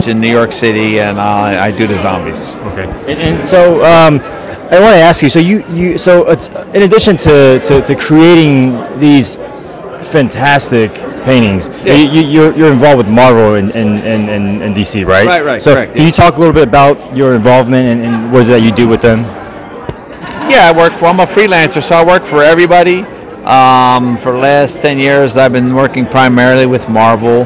In New York City, and I do the zombies. Okay. And so I want to ask you. So so it's in addition to creating these fantastic paintings, you're involved with Marvel and DC, right? Right. So Correct. can you talk a little bit about your involvement and what is it that you do with them? Yeah, I'm a freelancer, so I work for everybody. For the last 10 years, I've been working primarily with Marvel.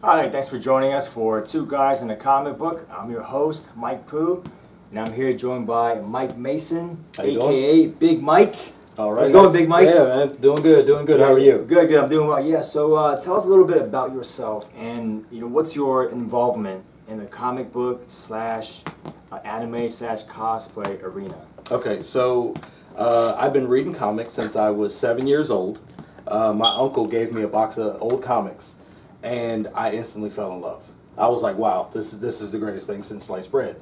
Hi, thanks for joining us for Two Guys in a Comic Book. I'm your host, Mike Pooh, and I'm here joined by Mike Mason, aka Big Mike. All right. How's it going, Big Mike? Yeah, man, doing good. How are you? Good. I'm doing well. Yeah. So tell us a little bit about yourself, and what's your involvement in the comic book slash anime slash cosplay arena. Okay, so I've been reading comics since I was 7 years old. My uncle gave me a box of old comics, and I instantly fell in love. I was like, wow, this is the greatest thing since sliced bread.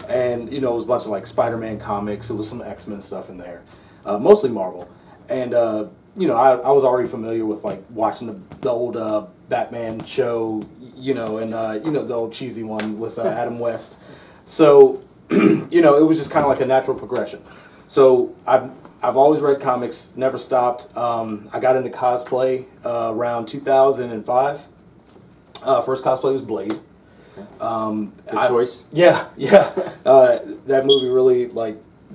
And it was a bunch of like Spider-Man comics. It was some X-Men stuff in there, mostly Marvel. And I was already familiar with like watching the old Batman show, and the old cheesy one with Adam West. So it was just kind of like a natural progression. So I've always read comics, never stopped. I got into cosplay around 2005. First cosplay was Blade. Good choice. Yeah. That movie really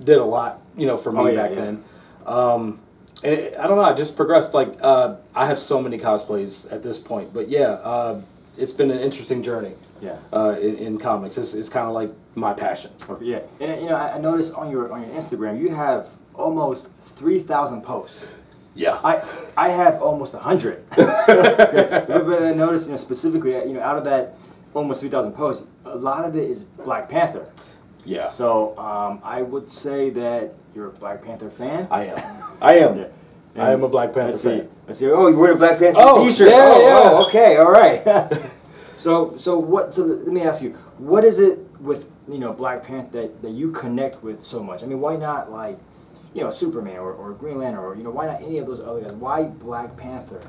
did a lot, for me back then. And I don't know, I just progressed. I have so many cosplays at this point, but it's been an interesting journey. Yeah. In comics, it's kind of like my passion. Okay, yeah, and I noticed on your Instagram you have almost 3,000 posts. Yeah. I have almost 100. But I noticed, specifically, out of that almost 3,000 posts, a lot of it is Black Panther. Yeah. So I would say that you're a Black Panther fan. I am. Yeah. I am a Black Panther fan. Let's see. Oh, you wear a Black Panther T-shirt. Yeah, oh, okay, all right. So let me ask you, what is it with Black Panther that you connect with so much? I mean, why not Superman or Green Lantern or why not any of those other guys? Why Black Panther?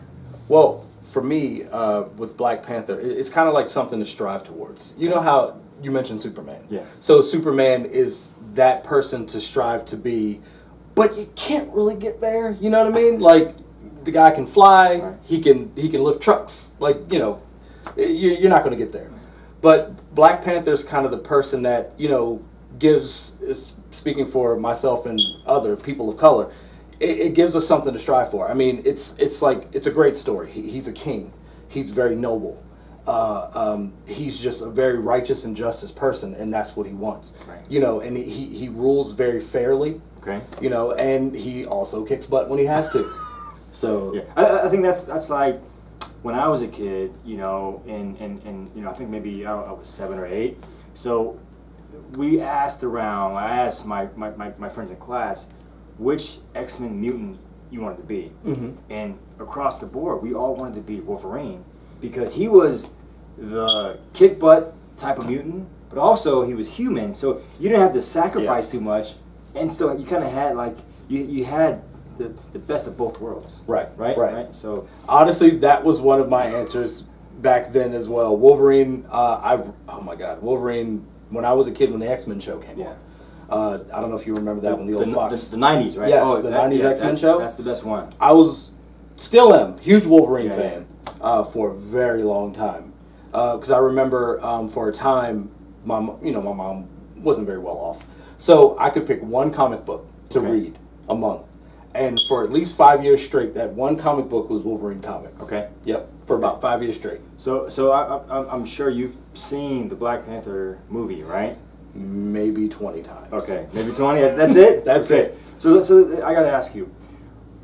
Well, for me, with Black Panther, it's kind of like something to strive towards. You know how you mentioned Superman. Yeah. So Superman is that person to strive to be, but you can't really get there. You know what I mean? Like the guy can fly, right. he can lift trucks. You're not going to get there. But Black Panther's kind of the person that gives. Speaking for myself and other people of color, it gives us something to strive for. I mean, it's a great story. He's a king. He's very noble. He's just a very righteous and justice person, and that's what he wants. Right. And he rules very fairly. Okay. And he also kicks butt when he has to. So yeah, I think that's like when I was a kid, and I think maybe I was 7 or 8. So we asked around. I asked my friends in class which X-Men mutant you wanted to be, and across the board, we all wanted to be Wolverine because he was the kick butt type of mutant, but also he was human, so you didn't have to sacrifice too much, and still you kind of had you had the best of both worlds. Right. So honestly, that was one of my answers back then as well. Wolverine. Oh my God, Wolverine. When I was a kid, when the X-Men show came on. I don't know if you remember that one, the old Fox. The 90s, right? Yes, the 90s X-Men show. That's the best one. I still am, huge Wolverine fan for a very long time. Because I remember for a time, my mom wasn't very well off. So I could pick one comic book to read a month. And for at least 5 years straight, that one comic book was Wolverine comics. Okay. Yep, for about 5 years straight. So I'm sure you've seen the Black Panther movie, right? maybe 20 times. Okay, maybe 20. That's it. That's okay. it. So I got to ask you,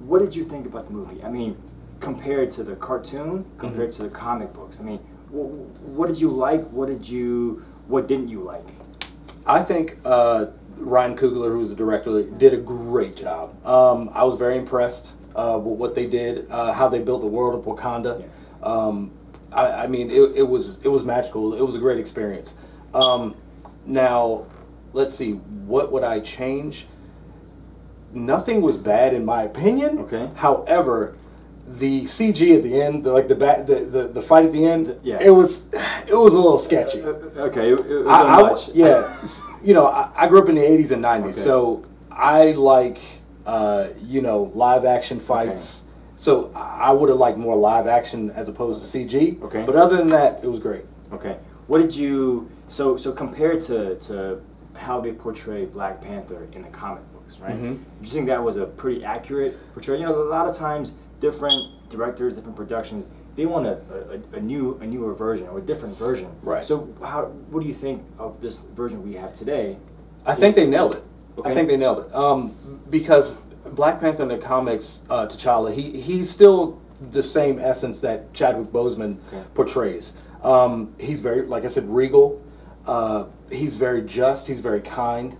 what did you think about the movie? I mean, compared to the cartoon, compared to the comic books. I mean, what did you like? What didn't you like? I think Ryan Coogler, who's the director, did a great job. I was very impressed with what they did, how they built the world of Wakanda. Yeah. I mean, it was magical. It was a great experience. Now, let's see. What would I change? Nothing was bad in my opinion. Okay. However, the CG at the end, the fight at the end, yeah. it was a little sketchy. Okay, it was much. Yeah, you know, I grew up in the 80s and 90s, Okay. so I like you know, live action fights. Okay. So I would have liked more live action as opposed to CG. Okay. But other than that, it was great. Okay. What did you so compared to how they portray Black Panther in the comic books, right? Mhm. Do you think that was a pretty accurate portrayal? You know, a lot of times different directors, different productions, they want a newer version or a different version. Right. So what do you think of this version we have today? I think they nailed it. Okay. I think they nailed it. Because Black Panther in the comics, T'Challa, he's still the same essence that Chadwick Boseman Okay. portrays. He's very, like I said, regal. He's very just. He's very kind.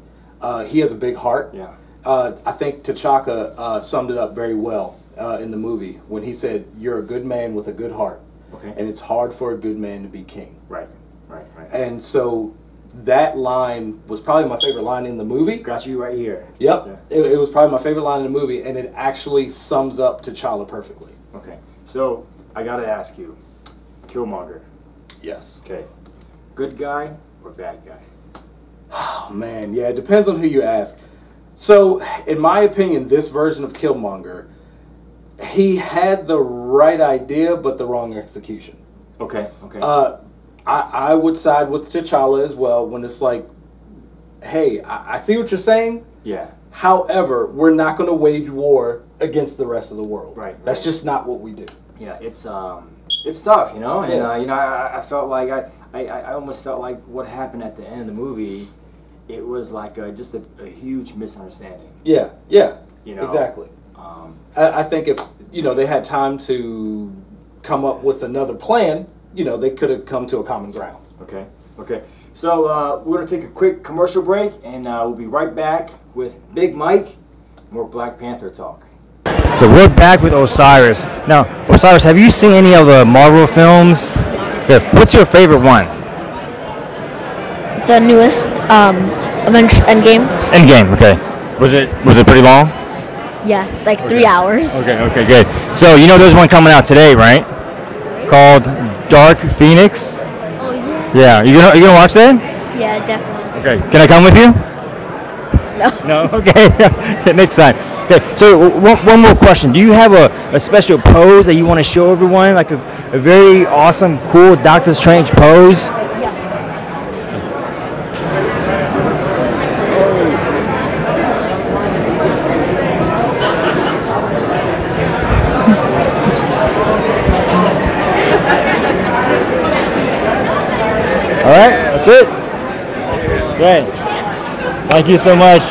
He has a big heart. Yeah. I think T'Chaka summed it up very well in the movie when he said, "You're a good man with a good heart, Okay. and it's hard for a good man to be king." Right. And so that line was probably my favorite line in the movie. Got you right here. Yep, it was probably my favorite line in the movie, and it actually sums up T'Challa perfectly. Okay. So I gotta ask you, Killmonger. Yes. Okay. Good guy or bad guy? Oh man, yeah, it depends on who you ask. So, in my opinion, this version of Killmonger, he had the right idea but the wrong execution. Okay. Okay. I would side with T'Challa as well when it's like, hey, I see what you're saying. yeah. However, we're not going to wage war against the rest of the world. Right, That's right. just not what we do. Yeah, it's tough, you know, and Yeah. you know, I felt like I almost felt like what happened at the end of the movie, it was like just a huge misunderstanding. Yeah, You know, exactly. Um, I think if, you know, they had time to come up with another plan, you know, they could have come to a common ground. okay. So we're gonna take a quick commercial break, and we'll be right back with Big Mike, more Black Panther talk. So we're back with Osiris. Now, Osiris, have you seen any of the Marvel films? Good. What's your favorite one? The newest Avengers Endgame. Endgame. Okay. Was it pretty long? Yeah, like 3 hours. Okay, good. So you know there's one coming out today, right? Called Dark Phoenix. Oh yeah. Yeah. You gonna watch that? Yeah, definitely. Okay. Can I come with you? No. No. Okay. Next time. Okay. So one more question. Do you have a special pose that you want to show everyone, like a very awesome, cool Doctor Strange pose? Yeah. All right. That's it. Great. Thank you so much.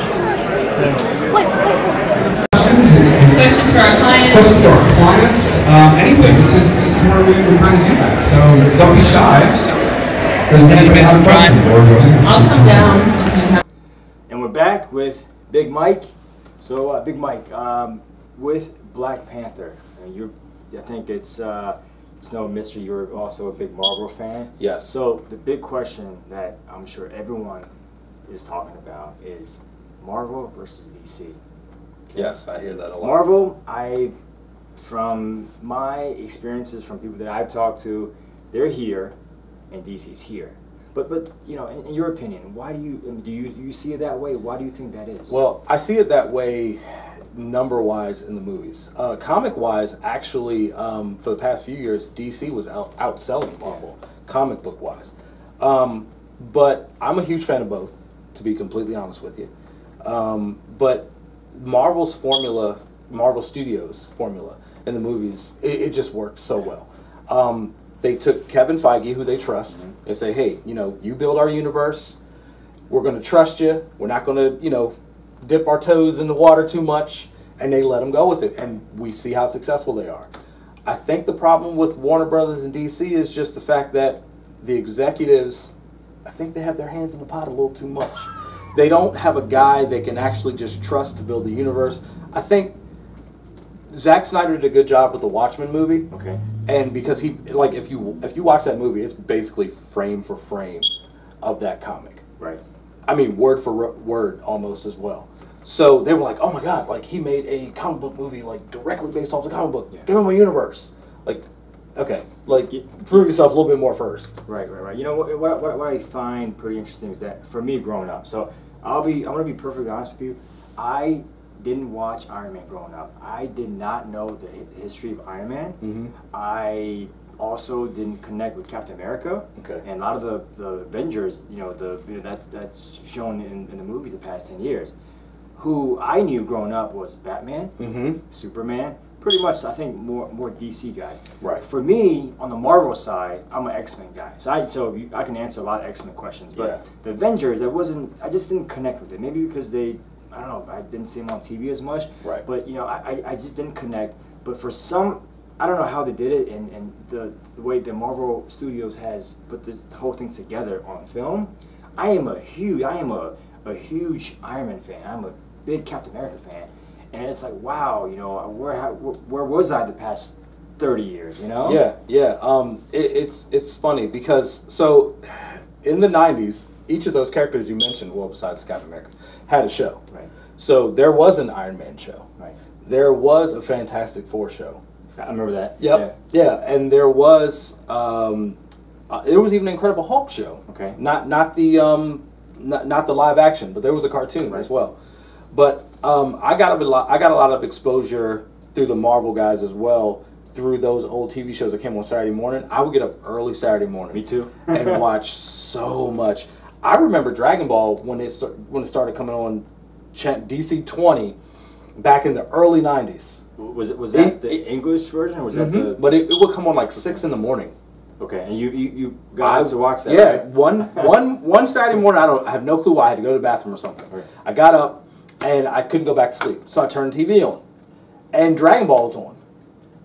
Questions for our clients? Questions to our clients, anything. This is where we kind of do that. So don't be shy. Does anybody have a question? I'll come down. And we're back with Big Mike. So Big Mike, with Black Panther, I think it's no mystery you're also a big Marvel fan. Yes. So the big question that I'm sure everyone is talking about is Marvel versus DC. Yes, I hear that a lot. Marvel, from my experiences from people that I've talked to, they're here, and DC's here. But you know, in your opinion, why do you see it that way? Why do you think that is? Well, I see it that way number-wise in the movies. Comic-wise, actually, for the past few years, DC was outselling Marvel, comic book-wise. But I'm a huge fan of both, to be completely honest with you. But Marvel's formula, Marvel Studios' formula in the movies, it just works so well. They took Kevin Feige, who they trust, and say, hey, you know, you build our universe, We're going to trust you. We're not going to, dip our toes in the water too much. And they let them go with it. And we see how successful they are. I think the problem with Warner Brothers and DC is just the fact that the executives, I think they have their hands in the pot a little too much. They don't have a guy they can actually just trust to build the universe. I think Zack Snyder did a good job with the Watchmen movie. Okay. And because if you watch that movie, it's basically frame for frame of that comic. Right. I mean, word for word almost as well. So they were like, "Oh my God! Like he made a comic book movie like directly based off the comic book. Yeah. Give him a universe." Like, okay, like prove yourself a little bit more first. Right. You know what I find pretty interesting is that for me growing up, so I'm gonna be perfectly honest with you, I didn't watch Iron Man growing up. I did not know the history of Iron Man. Mm-hmm. I also didn't connect with Captain America. Okay. And a lot of the Avengers, that's shown in the movies the past 10 years. Who I knew growing up was Batman, Mm-hmm. Superman, pretty much I think more DC guys. Right. For me, on the Marvel side, I'm an X-Men guy. So I can answer a lot of X-Men questions. But Yeah. the Avengers, I just didn't connect with it. Maybe because I don't know, I didn't see them on TV as much. Right. But I just didn't connect. But for some, I don't know how they did it, and the way the Marvel Studios has put this whole thing together on film. I am a huge Iron Man fan. I'm a big Captain America fan, and it's like, wow, where was I the past 30 years? Yeah. It's funny because in the 90s, each of those characters you mentioned, well, besides Captain America, had a show. Right. So there was an Iron Man show. Right. There was a Fantastic Four show. I remember that. Yep. Yeah, and there was even an Incredible Hulk show. Okay. Not the live action, but there was a cartoon as well. But I got a lot of exposure through the Marvel guys as well, through those old TV shows that came on Saturday morning. I would get up early Saturday morning. Me too. And watch so much. I remember Dragon Ball when it started coming on DC 20 back in the early 90s. Was that the English version, or was that the? But it would come on like 6 in the morning. Okay, and you got out to watch that? Yeah, right? one Saturday morning. I have no clue why. I had to go to the bathroom or something. Right. I got up and I couldn't go back to sleep, so I turned the TV on, and Dragon Ball was on,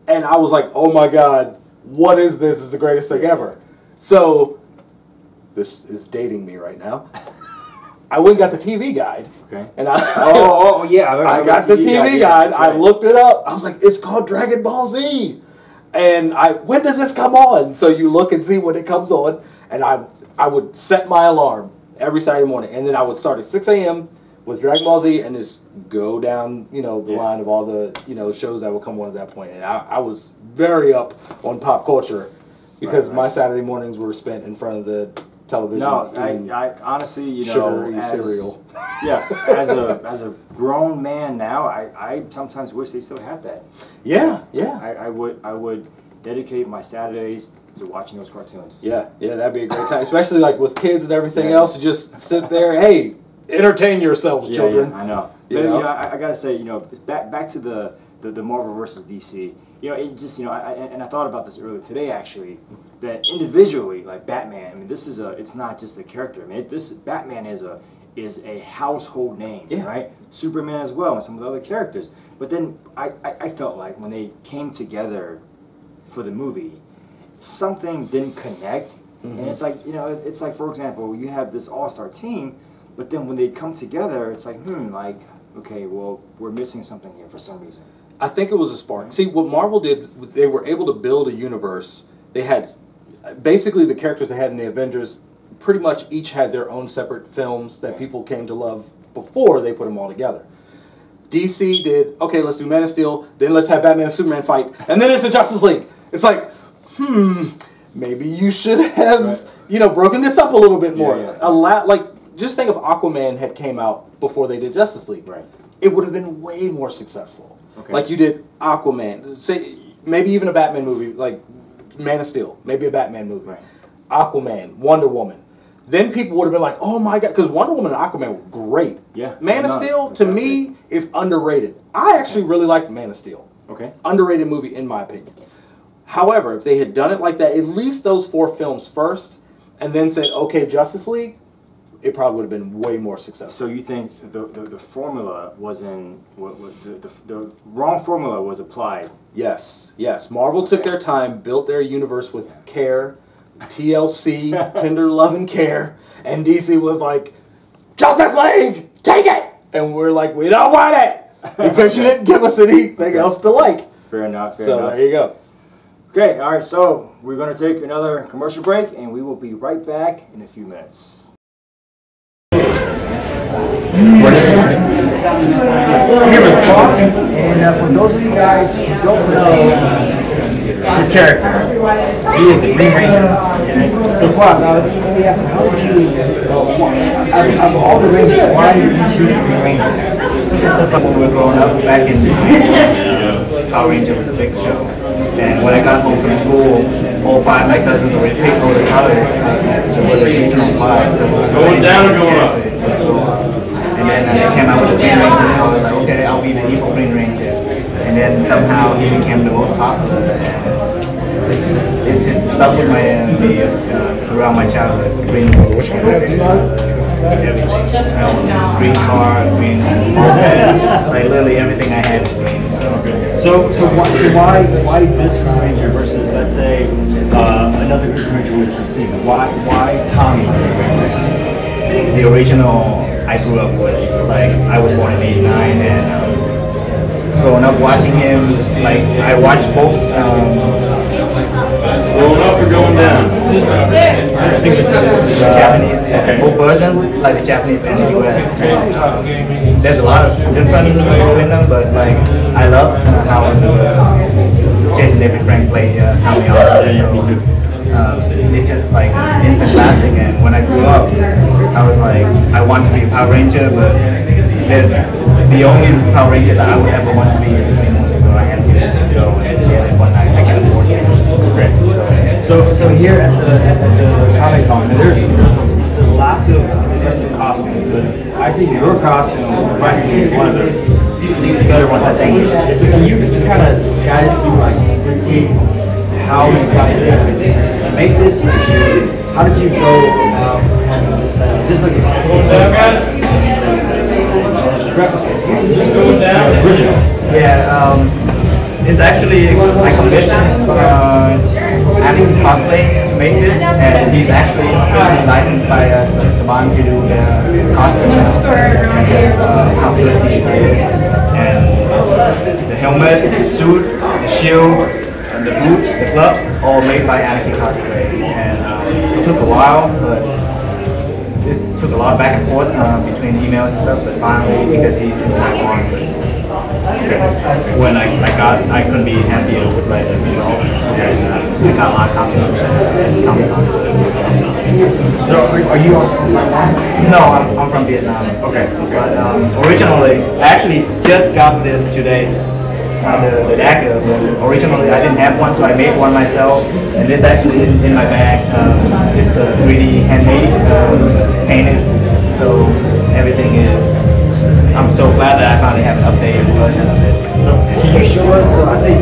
and I was like, "Oh my God, what is this? This is the greatest thing ever." So this is dating me right now. I went and got the TV guide. Okay. And yeah. I got the TV guide. I looked it up. I was like, it's called Dragon Ball Z. And when does this come on? So you look and see when it comes on. And I would set my alarm every Saturday morning. And then I would start at 6 a.m. with Dragon Ball Z and just go down, the line of all the, shows that would come on at that point. And I was very up on pop culture because my Saturday mornings were spent in front of the television. No, I honestly, sugary cereal. Yeah, as a grown man now, I sometimes wish they still had that. Yeah. I would dedicate my Saturdays to watching those cartoons. Yeah, that'd be a great time, especially like with kids and everything else. You just sit there, hey, entertain yourselves, children. Yeah, I know. You But know? I gotta say, back to the Marvel versus DC. It just I thought about this earlier today actually. That individually, like Batman, I mean, it's not just the character. I mean, Batman is a household name, right? Superman as well, and some of the other characters. But then I felt like when they came together for the movie, something didn't connect, and it's like it's like, for example, you have this all-star team, but then when they come together, it's like okay, well, we're missing something here for some reason. I think it was a spark. See, what Marvel did was they were able to build a universe. They had basically the characters they had in the Avengers pretty much each had their own separate films that people came to love before they put them all together. DC did, okay, let's do Man of Steel, then let's have Batman and Superman fight, and then it's the Justice League. It's like, maybe you should have, broken this up a little bit more. Yeah. Just think if Aquaman had came out before they did Justice League. Right. It would have been way more successful. Okay. Like you did Aquaman, say maybe even a Batman movie, like Man of Steel, maybe a Batman movie, Right. Aquaman, Wonder Woman. Then people would have been like, "Oh my God," because Wonder Woman and Aquaman were great. Yeah. Man of Steel to me is underrated. I actually really liked Man of Steel. Okay. Underrated movie in my opinion. However, if they had done it like that, at least those 4 films first, and then said, "Okay, Justice League," it probably would have been way more successful. So you think the formula wasn't the wrong formula was applied? Yes, yes. Marvel took their time, built their universe with care, TLC, tender love and care, and DC was like, Justice League, take it! And we're like, we don't want it! Because you didn't give us anything else to like. Fair enough, fair So enough. there you go. Okay, all right, so we're going to take another commercial break, and we will be right back in a few minutes. I'm here with Clark, and for those of you guys who don't know his character, he is the Green Ranger. So Clark, let me ask you, how did you, of all the Rangers, why did you choose the Green Ranger? This is when we were growing up back in the 90s. Power Ranger was a big show. And when I got home from school, all 5 of my cousins already picked all the colors. So whether it's on 5, so going down or going up? And then they came out with the Green Ranger, so I was like, okay, I'll be the evil Green Ranger. And then somehow he became the most popular. And it just stuck with my throughout my childhood. Green Ranger. Which one? Green car, green, like literally everything I had is green. So why this Green Ranger versus, let's say, another Green Ranger we could see? Why Tommy? The original I grew up with. It's like I was born in '89, and growing up watching him, like I watched both. Going up or going down? I think it's the Japanese, both versions, like the Japanese and the US. There's a lot of difference between them, but like I love how Jason David Frank played Tommy Oliver. So, it's just like instant classic. And when I grew up, I was like, I want to be a Power Ranger, but the only Power Ranger that I would ever want to be is the Green One. So I had to go and get it one night. I can't afford it. Great. So here at the Comic Con, there's lots of impressive costumes, but I think your costume might be one of the better ones. I think. So can you just kind of guide us through like how you got to make this? How did you go about having this? This looks original. Yeah, it's actually I commissioned Anakin Cosplay to make this, and he's actually officially licensed by Saban to do the costume and how good he is. And the helmet, the suit, the shield, and the boots, the gloves, all made by Anakin Cosplay. And it took a while, but it took a lot back and forth between emails and stuff, but finally, because he's in Taiwan, when I couldn't be happier with like the result. And, I got a lot of confidence. So are you from Taiwan? No, I'm from Vietnam. Okay. But originally, I actually just got this today. The dagger, but originally I didn't have one, so I made one myself, and it's actually in my bag. It's the 3D handmade, painted, so everything is. I'm so glad that I finally have an updated version of it. So can you show us? I think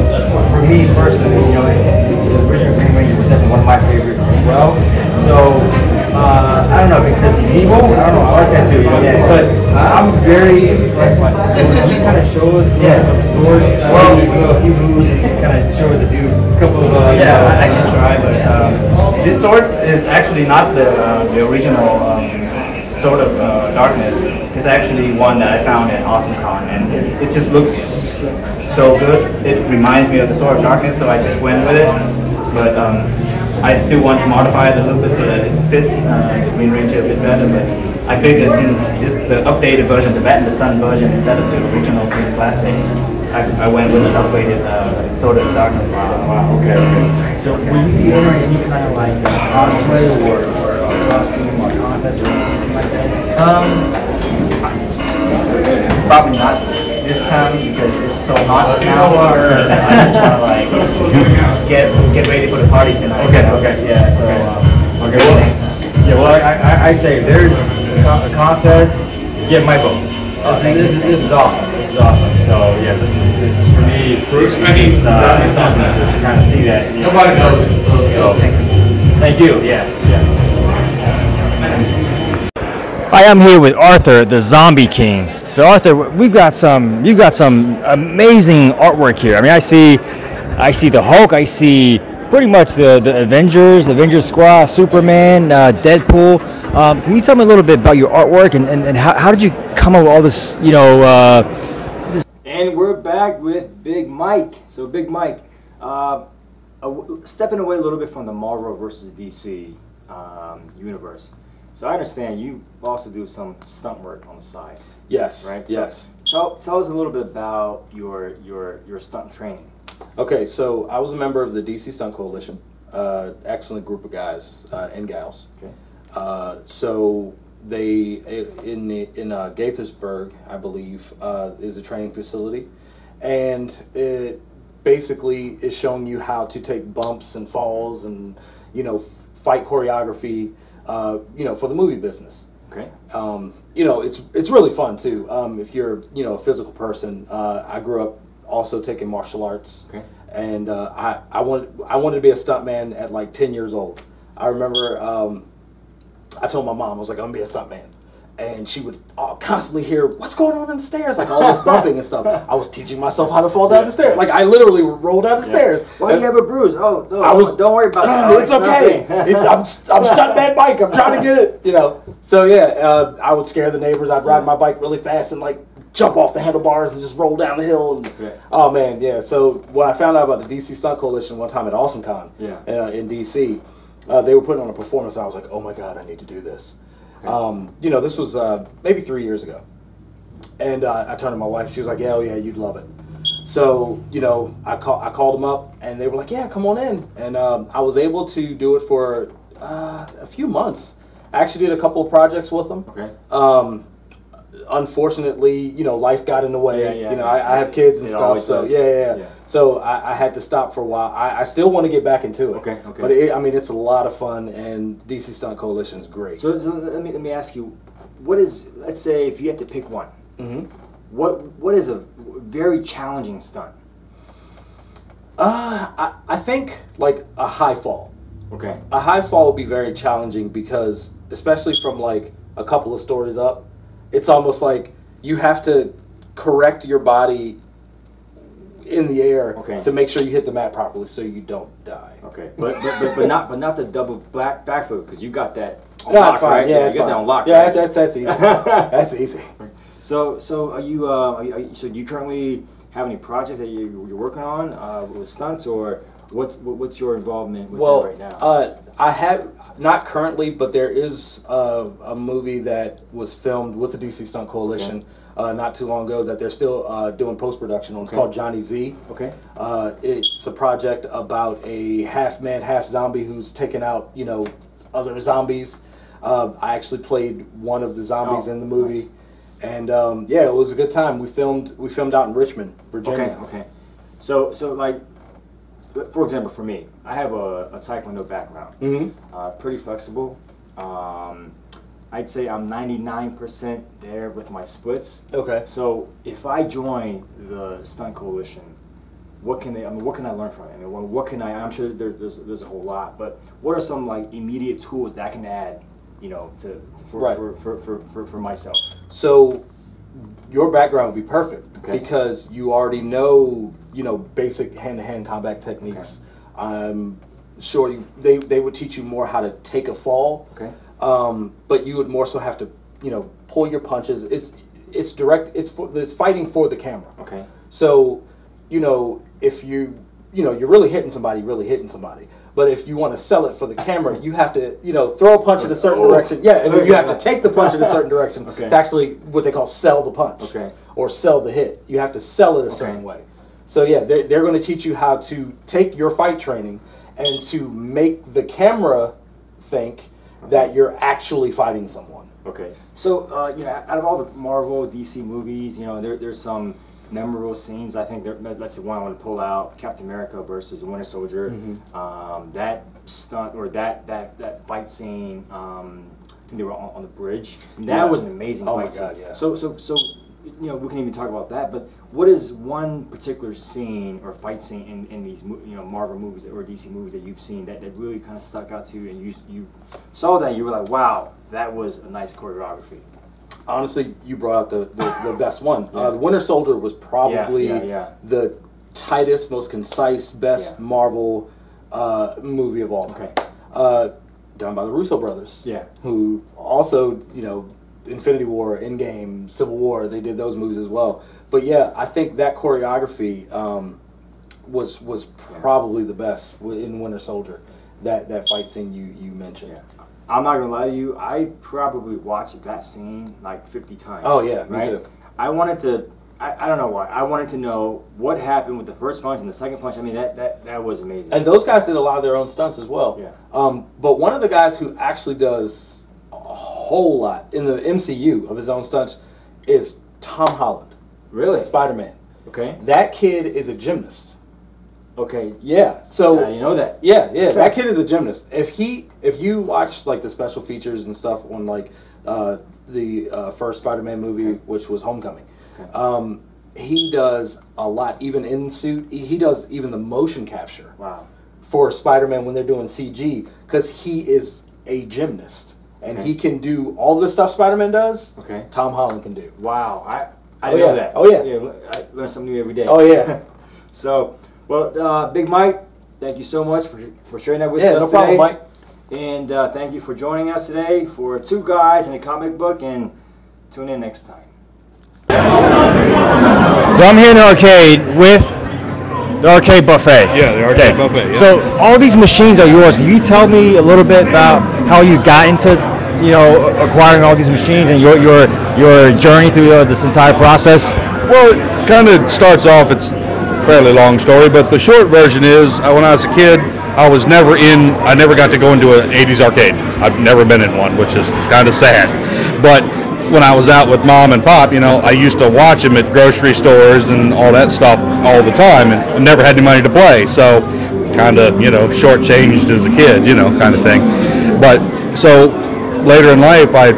for me personally, the original Green Ranger was definitely one of my favorites as well. So I don't know because he's evil. I don't know. I like that too. But I'm very impressed by the sword. Can you kind of show us the sword? Well, a few moves and kind of show us a couple of. I can try, but this sword is actually not the original Sword of Darkness. It's actually one that I found at AwesomeCon, and it just looks so good. It reminds me of the Sword of Darkness, so I just went with it. But I still want to modify it a little bit so that it fits the Green Ranger a bit better. But I figured since it's the updated version, the Bat in the Sun version, instead of the original Green Classic, I went with an upgraded Sword of Darkness. Wow. Okay. So will you be entering any kind of like cosplay or costume or contest or anything like that? Probably not this time because it's so hot now. I just want to like get ready for the party tonight. Okay. Yeah. So. I'd say if there's a contest, get my vote. This is awesome. This is awesome. So yeah, this is for me. It's awesome to kind of see that. Nobody knows it. So thank you. Yeah. I am here with Arthur, the Zombie King. So Arthur, you've got some amazing artwork here. I mean, I see the Hulk, I see pretty much the Avengers Squad, Superman, Deadpool. Can you tell me a little bit about your artwork and how did you come up with all this, And we're back with Big Mike. So Big Mike, stepping away a little bit from the Marvel versus DC universe. So I understand you also do some stunt work on the side. Yes. Right. Yes. So tell us a little bit about your stunt training. Okay, so I was a member of the DC Stunt Coalition. Excellent group of guys and gals. Okay. So they in Gaithersburg, I believe, is a training facility, and it basically is showing you how to take bumps and falls and fight choreography, for the movie business. Okay. It's really fun too. If you're a physical person, I grew up also taking martial arts. Okay. And I wanted to be a stuntman at like 10 years old. I remember I told my mom, I was like, I'm gonna be a stuntman. And she would constantly hear, what's going on the stairs? Like all this bumping and stuff. I was teaching myself how to fall down the stairs. Like I literally would roll down the stairs. Why do you have a bruise? Oh, no, don't worry about it. It's okay. I'm stuntman Mike. I'm trying to get it, So yeah, I would scare the neighbors. I'd ride my bike really fast and like jump off the handlebars and just roll down the hill. And, oh man, yeah. So when I found out about the DC Stunt Coalition one time at AwesomeCon in DC, they were putting on a performance. And I was like, oh my God, I need to do this. Okay. This was maybe 3 years ago. And I turned to my wife. She was like, yeah, oh yeah, you'd love it. So, I called them up and they were like, yeah, come on in. And I was able to do it for a few months. I actually did a couple of projects with them. Okay. Unfortunately, life got in the way. I have kids and stuff. So yeah. So I had to stop for a while. I still want to get back into it. Okay. But it's a lot of fun, and DC Stunt Coalition is great. So let me ask you, let's say if you had to pick one, what is a very challenging stunt? I think like a high fall. Okay. A high fall would be very challenging because, especially from like a couple of stories up, it's almost like you have to correct your body in the air to make sure you hit the mat properly so you don't die. Okay, but not the double backflip because you got that on no, lock, it's fine. right? Yeah, you got that on lock. Yeah, right? that's easy. That's easy. So are you so do you currently have any projects that you're working on with stunts, or what's your involvement with that right now? I have. Not currently, but there is a movie that was filmed with the DC Stunt Coalition not too long ago that they're still doing post-production on. It's called Johnny Z. Okay. It's a project about a half-man, half-zombie who's taking out, other zombies. I actually played one of the zombies in the movie. Nice. And it was a good time. We filmed out in Richmond, Virginia. Okay. So like, for example, for me, I have a Taekwondo background. Pretty flexible. I'd say I'm 99% there with my splits. Okay. So if I join the Stunt Coalition, what can I learn from it? What can I? I'm sure there's a whole lot, but what are some like immediate tools that I can add, for myself? So your background would be perfect because you already know, basic hand-to-hand combat techniques. Okay. I'm sure they would teach you more how to take a fall. Okay. But you would more so have to, pull your punches. It's direct. It's fighting for the camera. Okay. So, if you're really hitting somebody, But if you want to sell it for the camera, you have to, throw a punch in a certain direction. Yeah, and then you have to take the punch in a certain direction to actually what they call sell the punch. Okay. Or sell the hit. You have to sell it a certain way. So yeah, they're going to teach you how to take your fight training and to make the camera think that you're actually fighting someone. Okay. So out of all the Marvel, DC movies, there's some memorable scenes. I think that's the one I want to pull out: Captain America versus the Winter Soldier. That stunt or that fight scene. I think they were on the bridge. That was an amazing fight scene. Yeah. So you know, we can even talk about that. But what is one particular scene or fight scene in these Marvel movies or DC movies that you've seen that really kind of stuck out to you, and you saw that and you were like, wow, that was a nice choreography? Honestly, you brought out the best one. The Winter Soldier was probably the tightest, most concise, best Marvel movie of all time. Done by the Russo brothers. Who also, you know, Infinity War, Endgame, Civil War, they did those movies as well. But yeah, I think that choreography was probably the best in Winter Soldier. That fight scene you mentioned. I'm not gonna lie to you. I probably watched that scene like 50 times. Oh yeah, me too. I wanted to. I don't know why. I wanted to know what happened with the first punch and the second punch. I mean, that was amazing. And those guys did a lot of their own stunts as well. But one of the guys who actually does a whole lot in the MCU of his own stunts is Tom Holland. Really? Spider-Man. Okay. That kid is a gymnast. Okay. Yeah. So you know that. Yeah. That kid is a gymnast. If you watch like the special features and stuff on like the first Spider-Man movie, which was Homecoming, he does a lot, even in suit. He does even the motion capture. Wow. For Spider-Man when they're doing CG, because he is a gymnast and he can do all the stuff Spider-Man does. Okay. Tom Holland can do. Wow. I know that. Oh yeah. I learn something new every day. Oh yeah. So, well, Big Mike, thank you so much for sharing that with us today. Yeah, no problem, Mike. And thank you for joining us today for Two Guys and a Comic Book, and tune in next time. So I'm here in the arcade with the arcade buffet. Yeah, the arcade buffet. Yeah. So all these machines are yours. Can you tell me a little bit about how you got into, you know, acquiring all these machines and your journey through this entire process? Well, it kind of starts off. It's a fairly long story, but the short version is when I was a kid, I never got to go into an 80s arcade. I've never been in one, which is kind of sad. But when I was out with Mom and Pop, you know, I used to watch them at grocery stores and all that stuff all the time, and never had any money to play. So kind of, you know, shortchanged as a kid, you know, kind of thing. But so later in life, I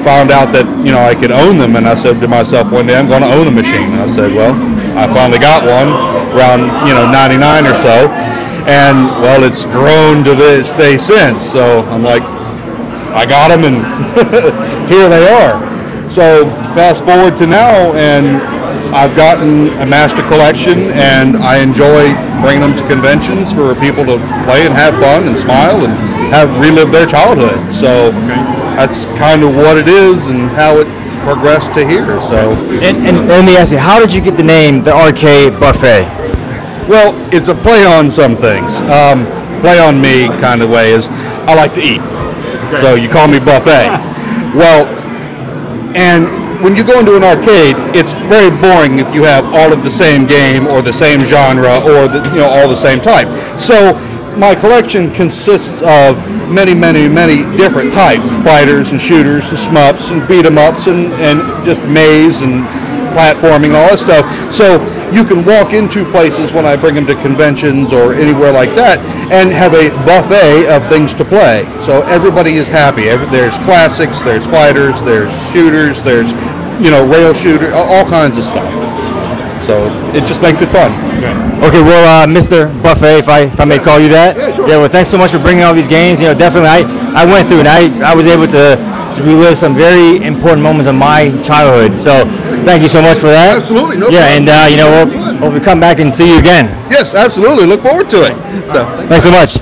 found out that, you know, I could own them, and I said to myself one day, I'm going to own a machine. And I said, well, I finally got one around, you know, 99 or so. And, well, it's grown to this day since. So I'm like, I got them, and here they are. So fast forward to now, and I've gotten a master collection, and I enjoy bringing them to conventions for people to play and have fun and smile and have relived their childhood. So that's kind of what it is and how it progressed to here. So and let me ask you, how did you get the name the Arcade Buffet? Well, it's a play on some things. Play on me kind of way is I like to eat. So you call me buffet. Well, and when you go into an arcade, it's very boring if you have all of the same game or the same genre or all the same type. So my collection consists of many, many, many different types: fighters and shooters and shmups and beat 'em ups and just maze and platforming, all that stuff. So you can walk into places when I bring them to conventions or anywhere like that and have a buffet of things to play. So everybody is happy. There's classics, there's fighters, there's shooters, there's rail shooter, all kinds of stuff. So it just makes it fun. Okay, well, Mr. Buffet, if I may call you that. Yeah, sure. Yeah, well, thanks so much for bringing all these games. Definitely, I went through and I was able to relive some very important moments of my childhood. So thank you so much for that. Absolutely, no problem. Yeah, and we'll come back and see you again. Yes, absolutely. Look forward to it. So thanks so much.